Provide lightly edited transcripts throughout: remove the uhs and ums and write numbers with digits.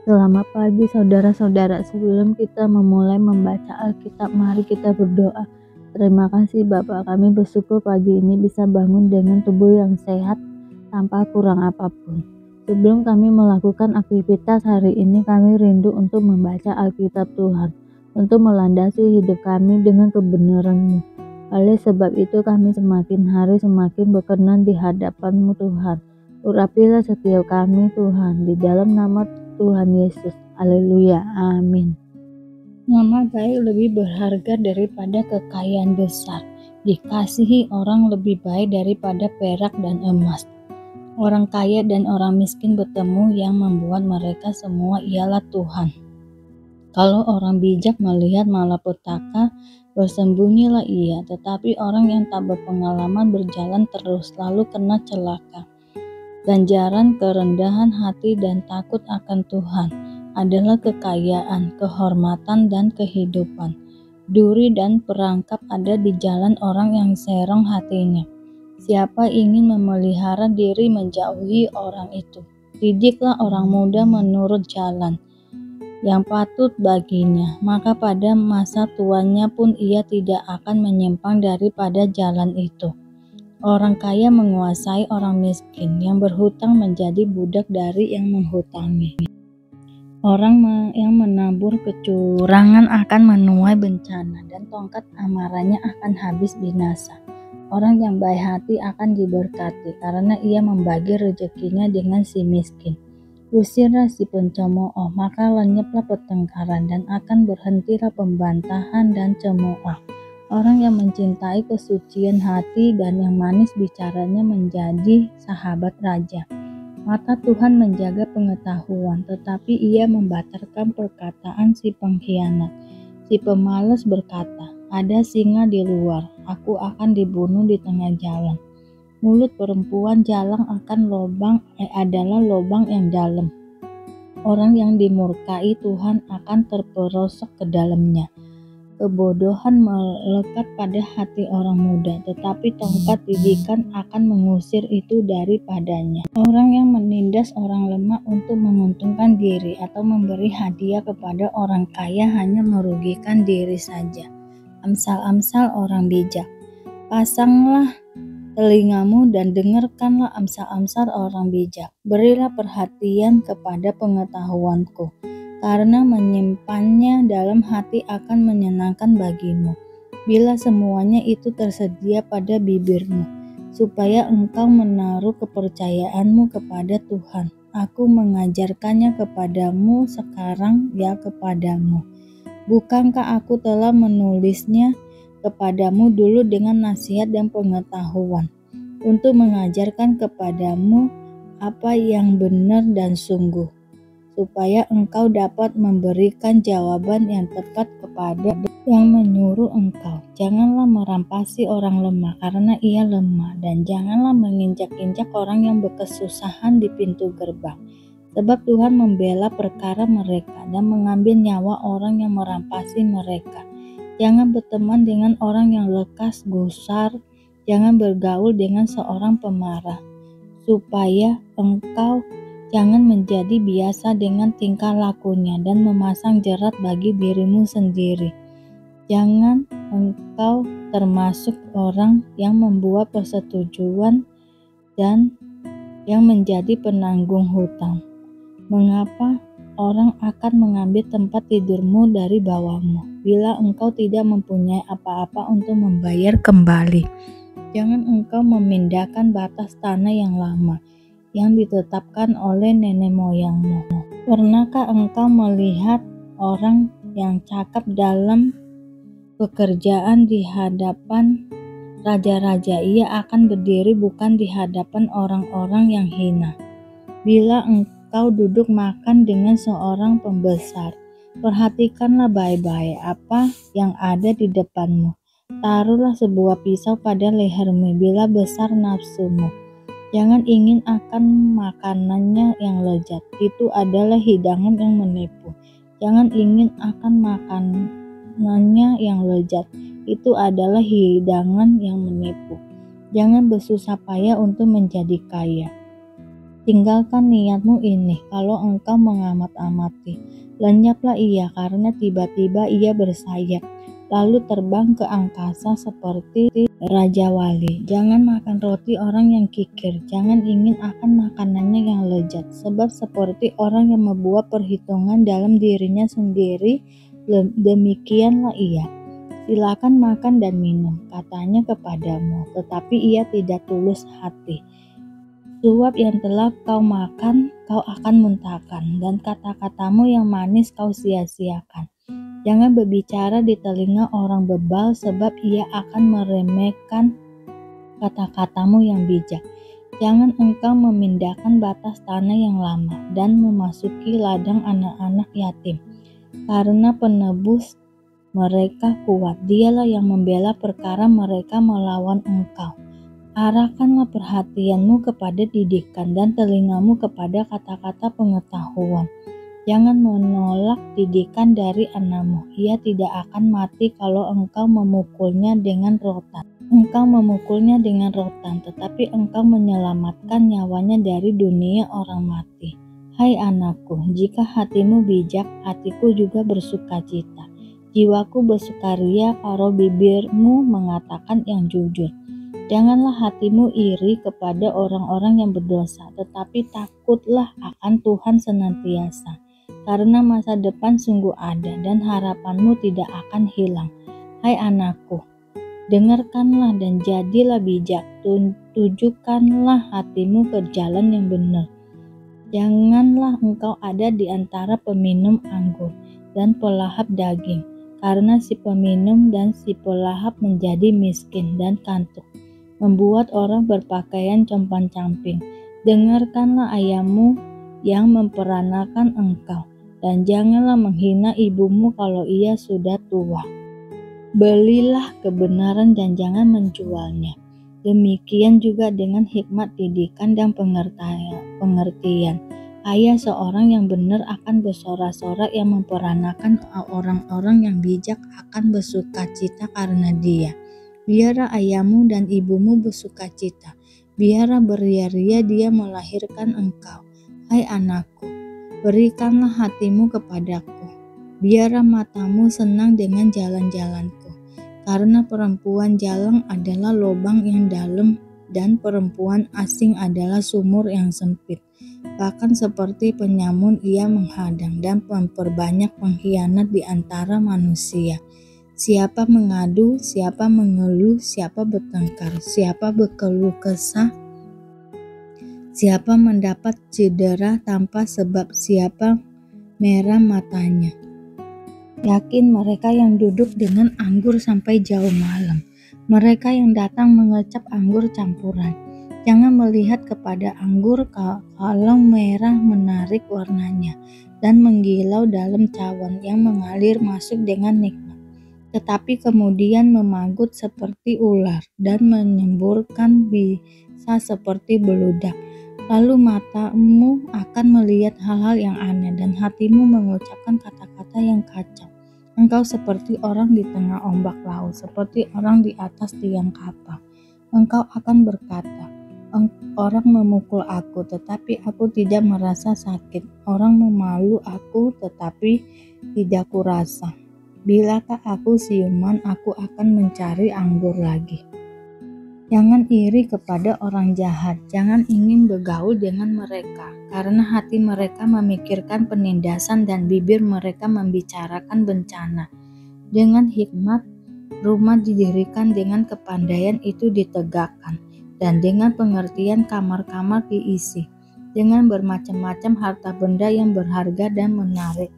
Selamat pagi saudara-saudara, sebelum kita memulai membaca Alkitab, mari kita berdoa. Terima kasih Bapak, kami bersyukur pagi ini bisa bangun dengan tubuh yang sehat tanpa kurang apapun. Sebelum kami melakukan aktivitas hari ini, kami rindu untuk membaca Alkitab Tuhan, untuk melandasi hidup kami dengan kebenaran-Mu. Oleh sebab itu kami semakin hari semakin berkenan di hadapan-Mu Tuhan. Urapilah setiap kami Tuhan, di dalam nama Tuhan Yesus. Haleluya. Amin. Nama baik lebih berharga daripada kekayaan besar. Dikasihi orang lebih baik daripada perak dan emas. Orang kaya dan orang miskin bertemu, yang membuat mereka semua ialah Tuhan. Kalau orang bijak melihat malapetaka, bersembunyilah ia, tetapi orang yang tak berpengalaman berjalan terus, lalu kena celaka. Ganjaran kerendahan hati dan takut akan Tuhan adalah kekayaan, kehormatan, dan kehidupan. Duri dan perangkap ada di jalan orang yang serong hatinya. Siapa ingin memelihara diri menjauhi orang itu. Didiklah orang muda menurut jalan yang patut baginya, maka pada masa tuanya pun ia tidak akan menyimpang daripada jalan itu. Orang kaya menguasai orang miskin, yang berhutang menjadi budak dari yang menghutangi. Orang yang menabur kecurangan akan menuai bencana, dan tongkat amarahnya akan habis binasa. Orang yang baik hati akan diberkati, karena ia membagi rezekinya dengan si miskin. Usirlah si pencemooh, maka lenyaplah pertengkaran, dan akan berhentilah pembantahan dan cemooh. Orang yang mencintai kesucian hati dan yang manis bicaranya menjadi sahabat raja. Mata Tuhan menjaga pengetahuan, tetapi ia membatalkan perkataan si pengkhianat. Si pemalas berkata, ada singa di luar, aku akan dibunuh di tengah jalan. Mulut perempuan jalang adalah lubang yang dalam. Orang yang dimurkai Tuhan akan terperosok ke dalamnya. Kebodohan melekat pada hati orang muda, tetapi tongkat didikan akan mengusir itu daripadanya. Orang yang menindas orang lemah untuk menguntungkan diri atau memberi hadiah kepada orang kaya hanya merugikan diri saja. Amsal-amsal orang bijak. Pasanglah telingamu dan dengarkanlah amsal-amsal orang bijak. Berilah perhatian kepada pengetahuanku, karena menyimpannya dalam hati akan menyenangkan bagimu. Bila semuanya itu tersedia pada bibirmu, supaya engkau menaruh kepercayaanmu kepada Tuhan. Aku mengajarkannya kepadamu sekarang, ya kepadamu. Bukankah aku telah menulisnya kepadamu dulu dengan nasihat dan pengetahuan, untuk mengajarkan kepadamu apa yang benar dan sungguh, supaya engkau dapat memberikan jawaban yang tepat kepada yang menyuruh engkau. Janganlah merampasi orang lemah, karena ia lemah, dan janganlah menginjak-injak orang yang berkesusahan di pintu gerbang. Sebab Tuhan membela perkara mereka dan mengambil nyawa orang yang merampasi mereka. Jangan berteman dengan orang yang lekas gusar, jangan bergaul dengan seorang pemarah, supaya engkau jangan menjadi biasa dengan tingkah lakunya dan memasang jerat bagi dirimu sendiri. Jangan engkau termasuk orang yang membuat persetujuan dan yang menjadi penanggung hutang. Mengapa orang akan mengambil tempat tidurmu dari bawahmu, bila engkau tidak mempunyai apa-apa untuk membayar kembali? Jangan engkau memindahkan batas tanah yang lama, yang ditetapkan oleh nenek moyangmu. Pernahkah engkau melihat orang yang cakap dalam pekerjaan di hadapan raja-raja? Ia akan berdiri bukan di hadapan orang-orang yang hina. Bila engkau duduk makan dengan seorang pembesar, perhatikanlah baik-baik apa yang ada di depanmu. Taruhlah sebuah pisau pada lehermu bila besar nafsumu. Jangan ingin akan makanannya yang lezat, itu adalah hidangan yang menipu. Jangan ingin akan makanannya yang lezat, itu adalah hidangan yang menipu. Jangan bersusah payah untuk menjadi kaya. Tinggalkan niatmu ini, kalau engkau mengamat-amati. Lenyaplah ia, karena tiba-tiba ia bersayap, lalu terbang ke angkasa seperti Raja Wali. Jangan makan roti orang yang kikir, jangan ingin akan makanannya yang lezat, sebab seperti orang yang membuat perhitungan dalam dirinya sendiri, demikianlah ia. Silakan makan dan minum, katanya kepadamu, tetapi ia tidak tulus hati. Suap yang telah kau makan, kau akan muntahkan, dan kata-katamu yang manis kau sia-siakan. Jangan berbicara di telinga orang bebal, sebab ia akan meremehkan kata-katamu yang bijak. Jangan engkau memindahkan batas tanah yang lama, dan memasuki ladang anak-anak yatim, karena penebus mereka kuat, dialah yang membela perkara mereka melawan engkau. Arahkanlah perhatianmu kepada didikan dan telingamu kepada kata-kata pengetahuan. Jangan menolak didikan dari anakmu, ia tidak akan mati kalau engkau memukulnya dengan rotan. Engkau memukulnya dengan rotan, tetapi engkau menyelamatkan nyawanya dari dunia orang mati. Hai anakku, jika hatimu bijak, hatiku juga bersukacita. Jiwaku bersukaria kalau bibirmu mengatakan yang jujur. Janganlah hatimu iri kepada orang-orang yang berdosa, tetapi takutlah akan Tuhan senantiasa. Karena masa depan sungguh ada dan harapanmu tidak akan hilang. Hai anakku, dengarkanlah dan jadilah bijak, tujukanlah hatimu ke jalan yang benar. Janganlah engkau ada di antara peminum anggur dan pelahap daging, karena si peminum dan si pelahap menjadi miskin dan kantuk, membuat orang berpakaian compang-camping. Dengarkanlah ayahmu yang memperanakan engkau, dan janganlah menghina ibumu kalau ia sudah tua. Belilah kebenaran dan jangan menjualnya. Demikian juga dengan hikmat didikan dan pengertian. Ayah seorang yang benar akan bersorak-sorak, yang memperanakan orang-orang yang bijak akan bersukacita karena dia. Biarlah ayahmu dan ibumu bersukacita, biarlah beria-ria dia melahirkan engkau. Hai anakku, berikanlah hatimu kepadaku, biarlah matamu senang dengan jalan-jalanku. Karena perempuan jalang adalah lubang yang dalam, dan perempuan asing adalah sumur yang sempit. Bahkan seperti penyamun ia menghadang dan memperbanyak pengkhianat di antara manusia. Siapa mengadu, siapa mengeluh, siapa bertengkar, siapa berkeluh kesah, siapa mendapat cedera tanpa sebab, siapa merah matanya. Yakin mereka yang duduk dengan anggur sampai jauh malam, mereka yang datang mengecap anggur campuran. Jangan melihat kepada anggur kalau merah menarik warnanya dan menggilau dalam cawan yang mengalir masuk dengan nikmat, tetapi kemudian memanggut seperti ular dan menyemburkan bisa seperti beludak. Lalu matamu akan melihat hal-hal yang aneh dan hatimu mengucapkan kata-kata yang kacau. Engkau seperti orang di tengah ombak laut, seperti orang di atas tiang kapal. Engkau akan berkata, orang memukul aku, tetapi aku tidak merasa sakit. Orang memalu aku, tetapi tidak kurasa. Bilakah aku siuman, aku akan mencari anggur lagi. Jangan iri kepada orang jahat, jangan ingin bergaul dengan mereka, karena hati mereka memikirkan penindasan dan bibir mereka membicarakan bencana. Dengan hikmat, rumah didirikan, dengan kepandaian itu ditegakkan, dan dengan pengertian kamar-kamar diisi, dengan bermacam-macam harta benda yang berharga dan menarik.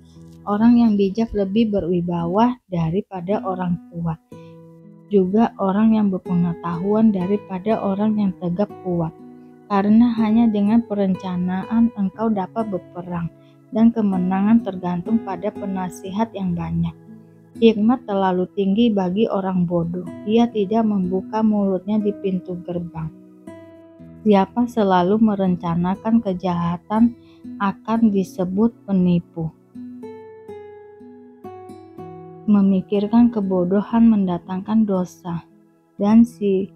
Orang yang bijak lebih berwibawa daripada orang kuat, juga orang yang berpengetahuan daripada orang yang tegap kuat. Karena hanya dengan perencanaan engkau dapat berperang, dan kemenangan tergantung pada penasihat yang banyak. Hikmat terlalu tinggi bagi orang bodoh, ia tidak membuka mulutnya di pintu gerbang. Siapa selalu merencanakan kejahatan akan disebut penipu. Memikirkan kebodohan mendatangkan dosa, dan si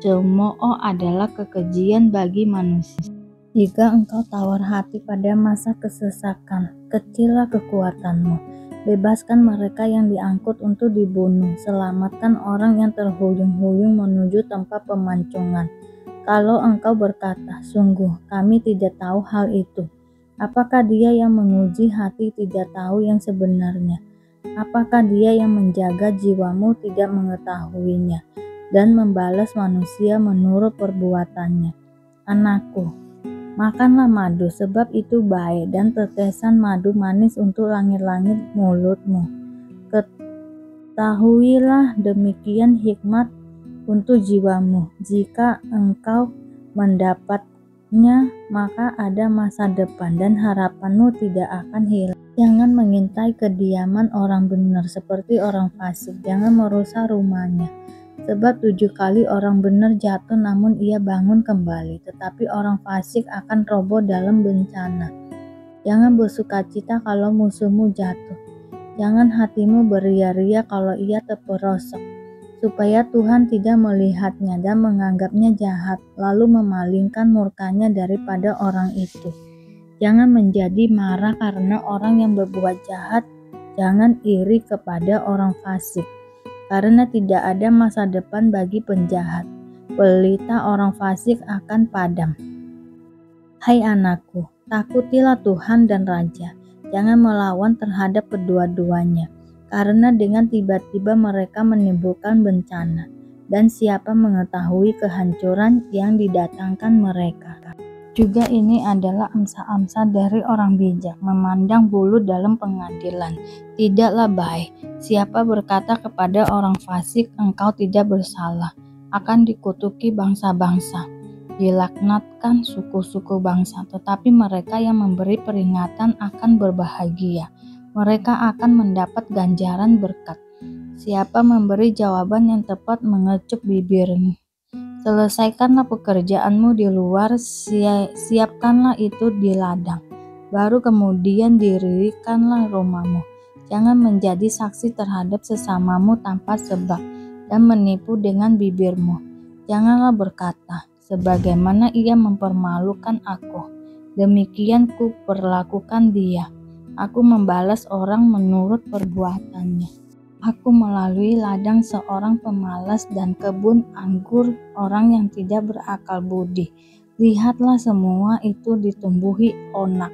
Cemooh adalah kekejian bagi manusia. Jika engkau tawar hati pada masa kesesakan, kecillah kekuatanmu. Bebaskan mereka yang diangkut untuk dibunuh. Selamatkan orang yang terhuyung-huyung menuju tempat pemancongan. Kalau engkau berkata, sungguh kami tidak tahu hal itu. Apakah dia yang menguji hati tidak tahu yang sebenarnya? Apakah dia yang menjaga jiwamu tidak mengetahuinya dan membalas manusia menurut perbuatannya? Anakku, makanlah madu sebab itu baik dan tetesan madu manis untuk langit-langit mulutmu. Ketahuilah demikian hikmat untuk jiwamu. Jika engkau mendapatnya, maka ada masa depan dan harapanmu tidak akan hilang. Jangan mengintai kediaman orang benar seperti orang fasik. Jangan merusak rumahnya. Sebab 7 kali orang benar jatuh namun ia bangun kembali, tetapi orang fasik akan roboh dalam bencana. Jangan bersukacita kalau musuhmu jatuh. Jangan hatimu beria-ria kalau ia terperosok, supaya Tuhan tidak melihatnya dan menganggapnya jahat, lalu memalingkan murkanya daripada orang itu. Jangan menjadi marah karena orang yang berbuat jahat. Jangan iri kepada orang fasik, karena tidak ada masa depan bagi penjahat. Pelita orang fasik akan padam. Hai anakku, takutilah Tuhan dan Raja. Jangan melawan terhadap kedua-duanya, karena dengan tiba-tiba mereka menimbulkan bencana, dan siapa mengetahui kehancuran yang didatangkan mereka. Juga ini adalah amsa-amsa dari orang bijak, memandang bulu dalam pengadilan. Tidaklah baik. Siapa berkata kepada orang fasik, engkau tidak bersalah, akan dikutuki bangsa-bangsa, dilaknatkan suku-suku bangsa. Tetapi mereka yang memberi peringatan akan berbahagia. Mereka akan mendapat ganjaran berkat. Siapa memberi jawaban yang tepat mengecup bibirnya. Selesaikanlah pekerjaanmu di luar, siapkanlah itu di ladang, baru kemudian dirikanlah rumahmu. Jangan menjadi saksi terhadap sesamamu tanpa sebab, dan menipu dengan bibirmu. Janganlah berkata, sebagaimana ia mempermalukan aku, demikian ku perlakukan dia. Aku membalas orang menurut perbuatannya. Aku melalui ladang seorang pemalas dan kebun anggur orang yang tidak berakal budi. Lihatlah semua itu ditumbuhi onak.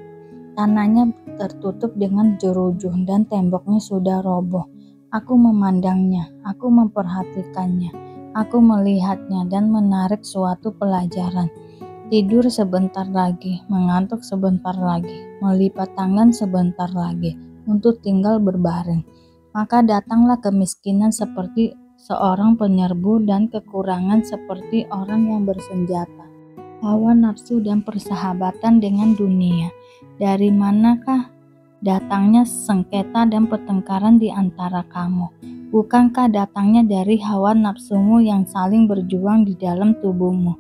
Tanahnya tertutup dengan jeruju dan temboknya sudah roboh. Aku memandangnya, aku memperhatikannya, aku melihatnya dan menarik suatu pelajaran. Tidur sebentar lagi, mengantuk sebentar lagi, melipat tangan sebentar lagi untuk tinggal berbaring. Maka datanglah kemiskinan seperti seorang penyerbu dan kekurangan seperti orang yang bersenjata. Hawa nafsu dan persahabatan dengan dunia. Dari manakah datangnya sengketa dan pertengkaran di antara kamu? Bukankah datangnya dari hawa nafsumu yang saling berjuang di dalam tubuhmu?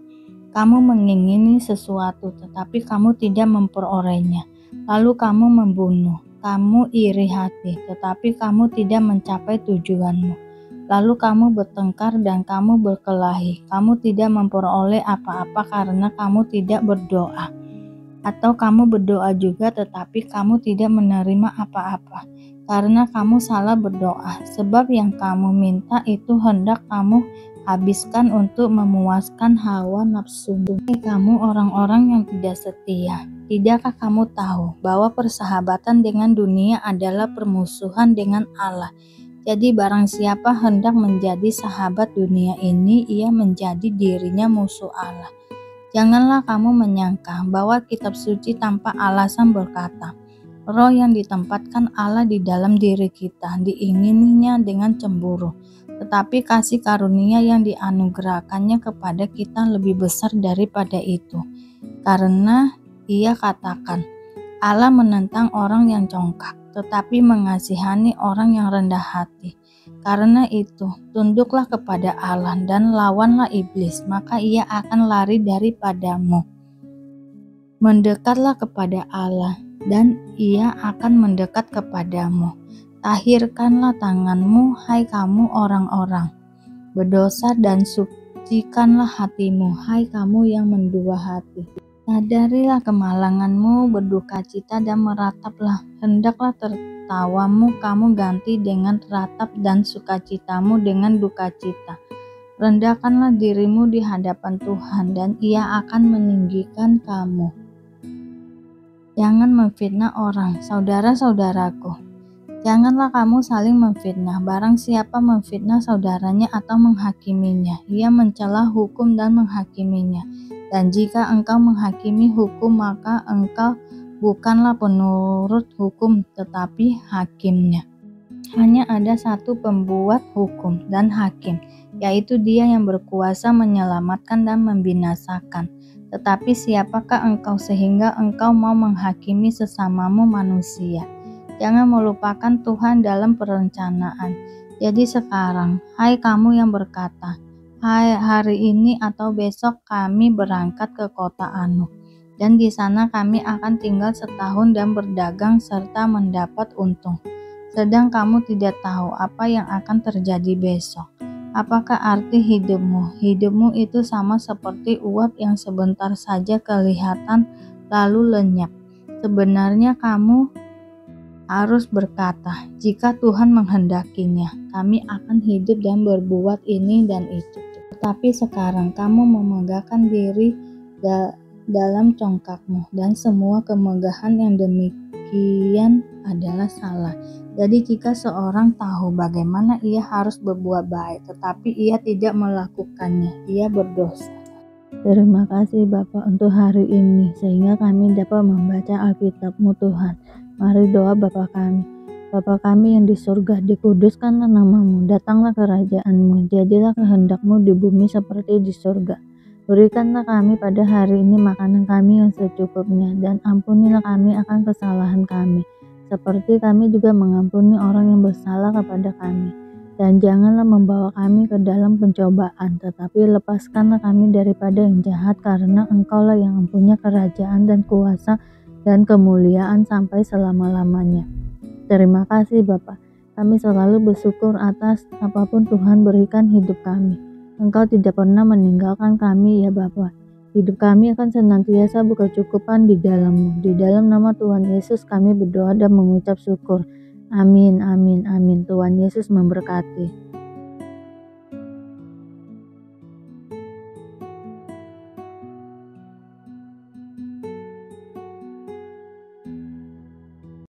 Kamu mengingini sesuatu, tetapi kamu tidak memperolehnya. Lalu kamu membunuh. Kamu iri hati, tetapi kamu tidak mencapai tujuanmu. Lalu kamu bertengkar dan kamu berkelahi. Kamu tidak memperoleh apa-apa karena kamu tidak berdoa. Atau kamu berdoa juga tetapi kamu tidak menerima apa-apa karena kamu salah berdoa. Sebab yang kamu minta itu hendak kamu habiskan untuk memuaskan hawa nafsumu. Kamu orang-orang yang tidak setia. Tidakkah kamu tahu bahwa persahabatan dengan dunia adalah permusuhan dengan Allah? Jadi barang siapa hendak menjadi sahabat dunia ini, ia menjadi dirinya musuh Allah. Janganlah kamu menyangka bahwa kitab suci tanpa alasan berkata, roh yang ditempatkan Allah di dalam diri kita diingininya dengan cemburu. Tetapi kasih karunia yang dianugerahkannya kepada kita lebih besar daripada itu. Karena ia katakan, Allah menentang orang yang congkak, tetapi mengasihani orang yang rendah hati. Karena itu, tunduklah kepada Allah dan lawanlah iblis, maka ia akan lari daripadamu. Mendekatlah kepada Allah, dan ia akan mendekat kepadamu. Tahirkanlah tanganmu, hai kamu orang-orang berdosa dan Sucikanlah hatimu, hai kamu yang mendua hati. Sadarilah kemalanganmu, berduka cita dan merataplah. Hendaklah tertawamu kamu ganti dengan ratap dan sukacitamu dengan duka cita. Rendahkanlah dirimu di hadapan Tuhan dan Ia akan meninggikan kamu. Jangan memfitnah orang, saudara-saudaraku. Janganlah kamu saling memfitnah. Barang siapa memfitnah saudaranya atau menghakiminya, ia mencela hukum dan menghakiminya. Dan jika engkau menghakimi hukum, maka engkau bukanlah penurut hukum, tetapi hakimnya. Hanya ada satu pembuat hukum dan hakim, yaitu Dia yang berkuasa menyelamatkan dan membinasakan. Tetapi siapakah engkau sehingga engkau mau menghakimi sesamamu manusia? Jangan melupakan Tuhan dalam perencanaan. Jadi sekarang, hai kamu yang berkata, hai hari ini atau besok kami berangkat ke kota Anu, dan di sana kami akan tinggal setahun dan berdagang serta mendapat untung. Sedang kamu tidak tahu apa yang akan terjadi besok. Apakah arti hidupmu? Hidupmu itu sama seperti uap yang sebentar saja kelihatan lalu lenyap. Sebenarnya kamu harus berkata, jika Tuhan menghendakinya, kami akan hidup dan berbuat ini dan itu. Tetapi sekarang kamu memegahkan diri dalam congkakmu, dan semua kemegahan yang demikian adalah salah. Jadi jika seorang tahu bagaimana ia harus berbuat baik, tetapi ia tidak melakukannya, ia berdosa. Terima kasih Bapak untuk hari ini, sehingga kami dapat membaca Alkitab-Mu Tuhan. Mari doa Bapa kami. Bapa kami yang di surga, dikuduskanlah nama-Mu, datanglah kerajaan-Mu, jadilah kehendak-Mu di bumi seperti di surga. Berikanlah kami pada hari ini makanan kami yang secukupnya, dan ampunilah kami akan kesalahan kami, seperti kami juga mengampuni orang yang bersalah kepada kami. Dan janganlah membawa kami ke dalam pencobaan, tetapi lepaskanlah kami daripada yang jahat, karena Engkaulah yang mempunyai kerajaan dan kuasa dan kemuliaan sampai selama-lamanya. Terima kasih Bapa. Kami selalu bersyukur atas apapun Tuhan berikan hidup kami. Engkau tidak pernah meninggalkan kami ya Bapa. Hidup kami akan senantiasa berkecukupan di dalam-Mu. Di dalam nama Tuhan Yesus kami berdoa dan mengucap syukur. Amin, amin, amin. Tuhan Yesus memberkati.